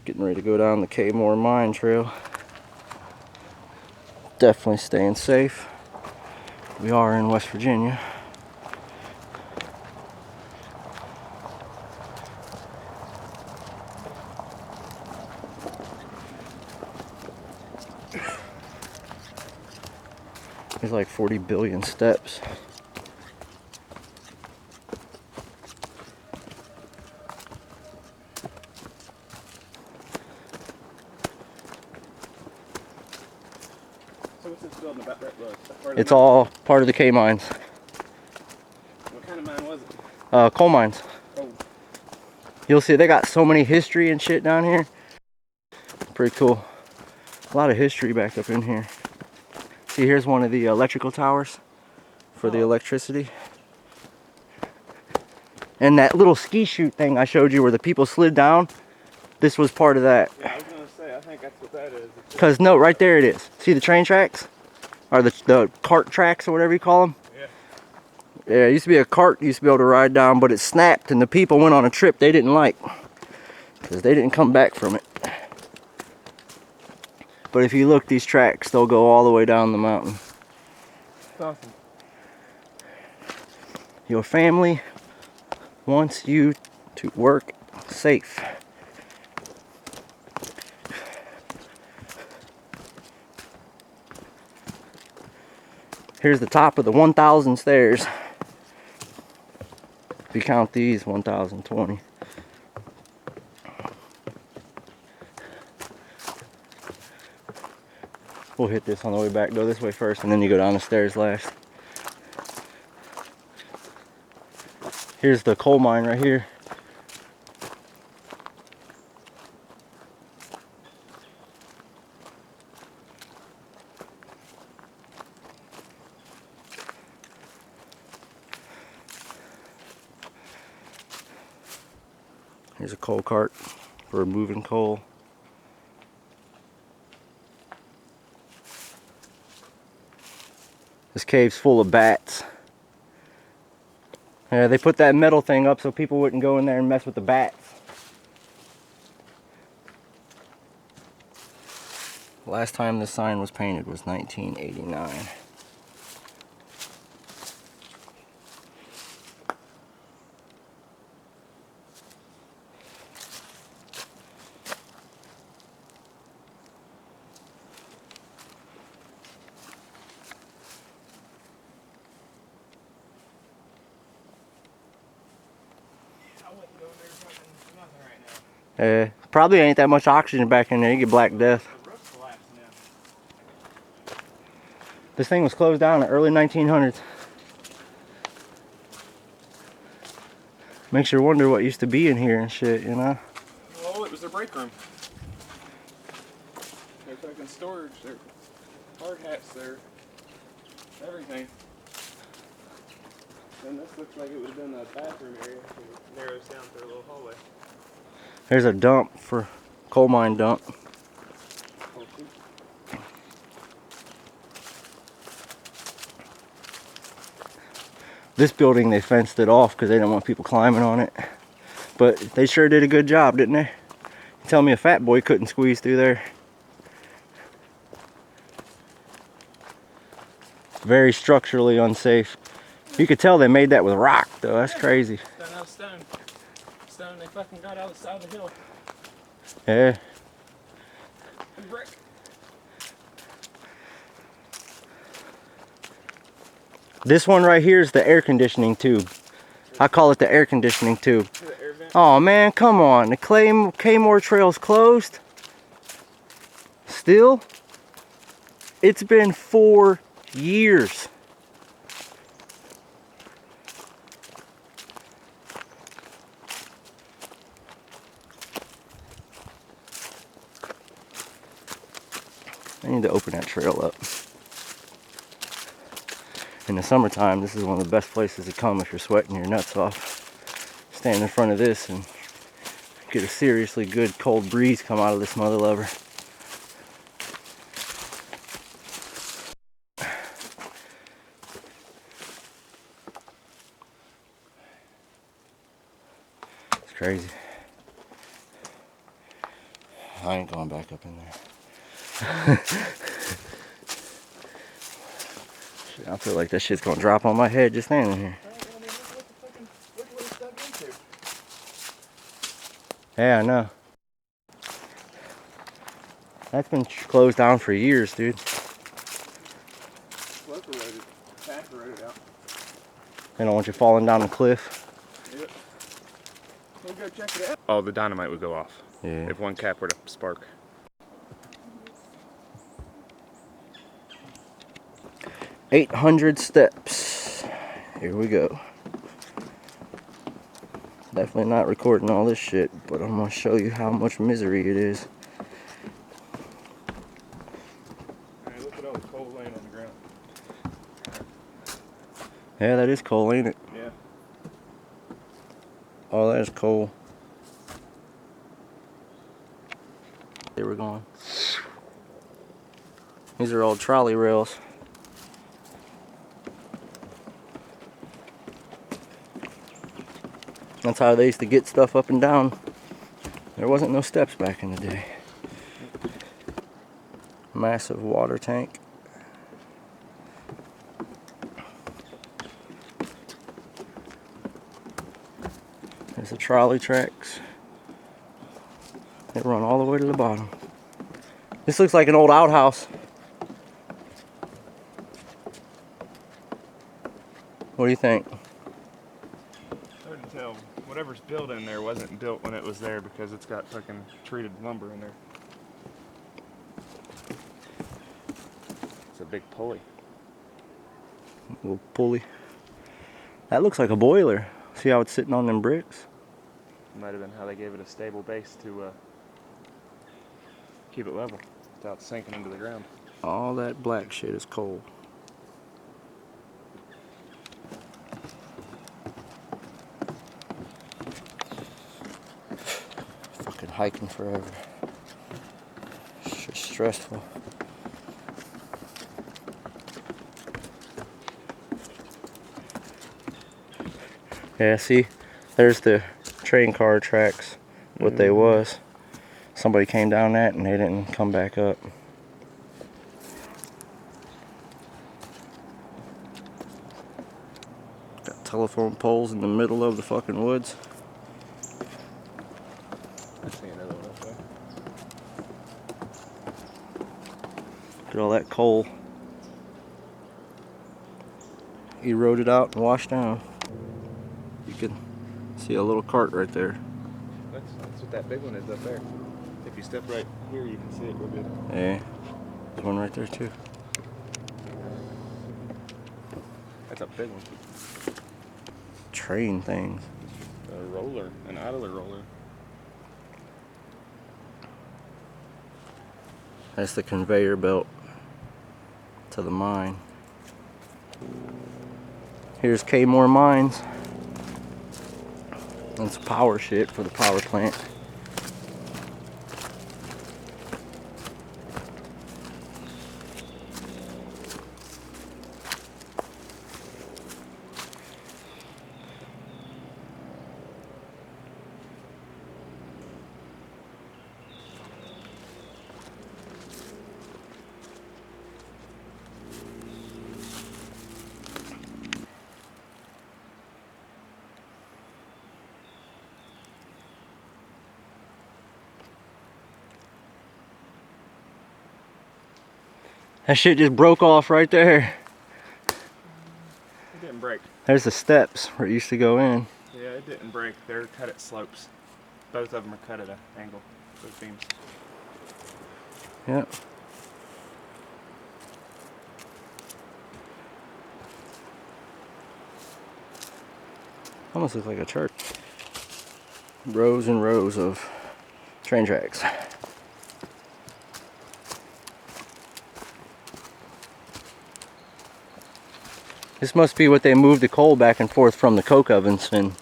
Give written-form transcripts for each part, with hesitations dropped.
Getting ready to go down the Kaymoor mine trail. Definitely staying safe. We are in West Virginia. There's like 40 billion steps. So what's this building about that was? It's all part of the K mines. What kind of mine was it? Coal mines. Oh. You'll see they got so many history and shit down here. Pretty cool. A lot of history back up in here. See, here's one of the electrical towers for the electricity. And that little ski chute thing I showed you where the people slid down, this was part of that. Yeah, I was gonna say, I think that's what that is. Cause no, right there it is. See the train tracks? Or the cart tracks or whatever you call them? Yeah. Yeah, it used to be a cart you used to be able to ride down, but it snapped and the people went on a trip they didn't like. Because they didn't come back from it. But if you look, these tracks, they'll go all the way down the mountain. That's awesome. Your family wants you to work safe. Here's the top of the 1,000 stairs. If you count these, 1,020. We'll hit this on the way back. Go this way first, and then you go down the stairs last. Here's the coal mine right here. Here's a coal cart for moving coal. This cave's full of bats. Yeah, they put that metal thing up so people wouldn't go in there and mess with the bats. Last time this sign was painted was 1989. Probably ain't that much oxygen back in there. You get Black Death. This thing was closed down in the early 1900s. Makes you wonder what used to be in here and shit, you know? Oh, it was their break room. Their fucking storage, their hard hats, their everything. And this looks like it would have been a bathroom area. It narrows down through a little hallway. There's a dump for coal mine dump. This building, they fenced it off because they didn't want people climbing on it. But they sure did a good job, didn't they? You tell me a fat boy couldn't squeeze through there. Very structurally unsafe. You could tell they made that with rock, though. That's crazy. Done out of stone. Stone they fucking got out of the side of the hill. Yeah. And brick. This one right here is the air conditioning tube. I call it the air conditioning tube. Oh man, come on. The Kaymoor Trail's closed. Still? It's been 4 years. I need to open that trail up. In the summertime, this is one of the best places to come if you're sweating your nuts off. Stand in front of this and get a seriously good cold breeze come out of this mother lover. It's crazy. I ain't going back up in there. Shit, I feel like that shit's gonna drop on my head just standing here. Look what it's dug into. Yeah, I know. That's been closed down for years, dude. Slope eroded. Path eroded out. They don't want you falling down the cliff. Yep. We'll go check it out. Oh, the dynamite would go off. Yeah. If one cap were to spark. 800 steps. Here we go. Definitely not recording all this shit, but I'm gonna show you how much misery it is. Hey, look at all the coal laying on the ground. Yeah, that is coal, ain't it? Yeah. Oh, that is coal. They were going. These are old trolley rails. That's how they used to get stuff up and down. There wasn't no steps back in the day. Massive water tank. There's the trolley tracks. They run all the way to the bottom. This looks like an old outhouse. What do you think? Hard to tell. Whatever's built in there wasn't built when it was there because it's got fucking treated lumber in there. It's a big pulley. Little pulley. That looks like a boiler. See how it's sitting on them bricks? Might have been how they gave it a stable base to keep it level without sinking into the ground. All that black shit is coal. Fucking hiking forever. It's just stressful. Yeah, see, there's the train car tracks, what they was. Somebody came down that and they didn't come back up. Got telephone poles in the middle of the fucking woods. I see another one up there. Look at all that coal eroded out and washed down. You can see a little cart right there. That's what that big one is up there. If you step right here, you can see it real good. Yeah, there's one right there too. That's a big one. Train things. A roller, an idler roller. That's the conveyor belt to the mine. Here's Kaymoor Mines. That's power shit for the power plant. That shit just broke off right there. It didn't break. There's the steps where it used to go in. Yeah, it didn't break. They're cut at slopes. Both of them are cut at an angle. Those beams. Yep. Almost looks like a church. Rows and rows of train tracks. This must be what they moved the coal back and forth from the coke ovens in.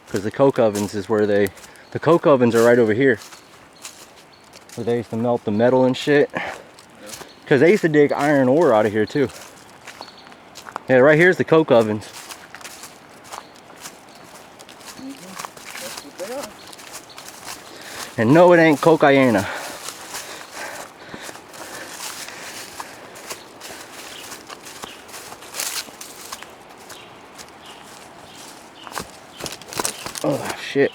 Because the coke ovens is where the coke ovens are right over here. Where they used to melt the metal and shit. Because they used to dig iron ore out of here too. Yeah, right here's the coke ovens. That's what they are. And no, it ain't cocaine. Oh shit.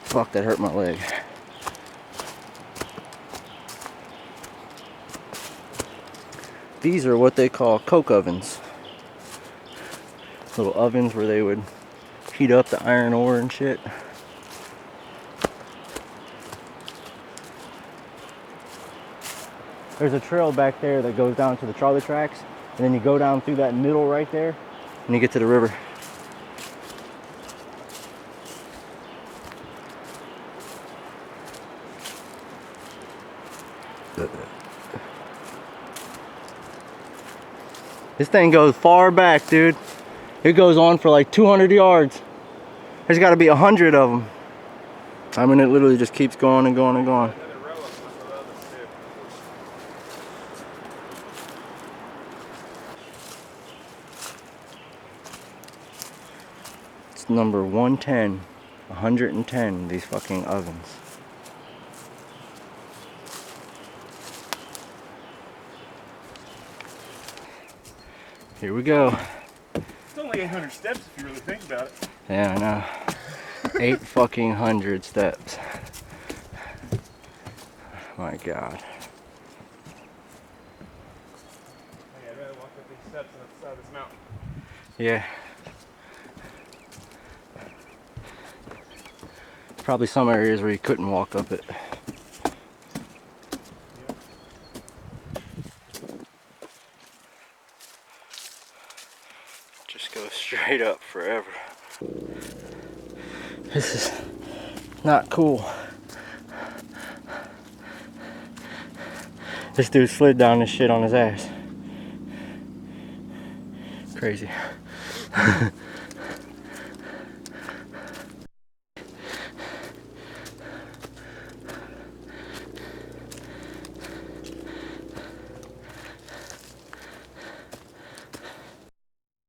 Fuck, that hurt my leg. These are what they call coke ovens. Little ovens where they would heat up the iron ore and shit. There's a trail back there that goes down to the trolley tracks, and then you go down through that middle right there, and you get to the river. This thing goes far back, dude. It goes on for like 200 yards. There's got to be 100 of them. I mean, it literally just keeps going and going and going. It's number 110, 110, these fucking ovens. Here we go. It's only 800 steps if you really think about it. Yeah, I know. 8 fucking 100 steps. My God. Hey, I'd rather walk up these steps than up the side of this mountain. Yeah. Probably some areas where you couldn't walk up it. Just go straight up forever. This is not cool. This dude slid down this shit on his ass. Crazy.